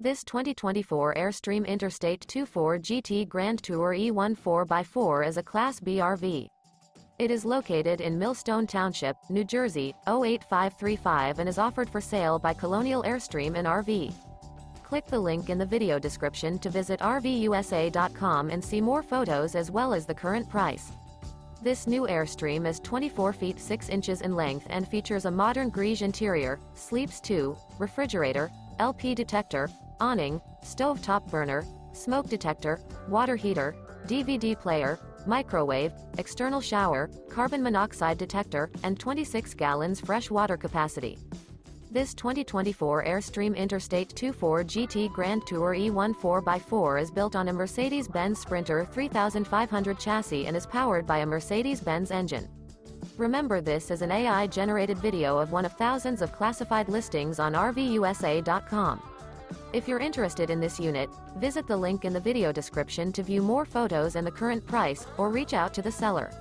This 2024 Airstream Interstate 24 GT Grand Tour E1 4x4 is a Class B RV. It is located in Millstone Township, New Jersey, 08535 and is offered for sale by Colonial Airstream RV. Click the link in the video description to visit RVUSA.com and see more photos as well as the current price. This new Airstream is 24 feet 6 inches in length and features a Modern Greige interior, sleeps 2, refrigerator, LP detector, awning, stovetop burner, smoke detector, water heater, DVD player, microwave, external shower, carbon monoxide detector, and 26 gallons fresh water capacity. This 2024 Airstream Interstate 24 GT Grand Tour E1 4x4 is built on a Mercedes-Benz Sprinter 3500 chassis and is powered by a Mercedes-Benz engine. Remember, this is an AI-generated video of one of thousands of classified listings on RVUSA.com. If you're interested in this unit, visit the link in the video description to view more photos and the current price, or reach out to the seller.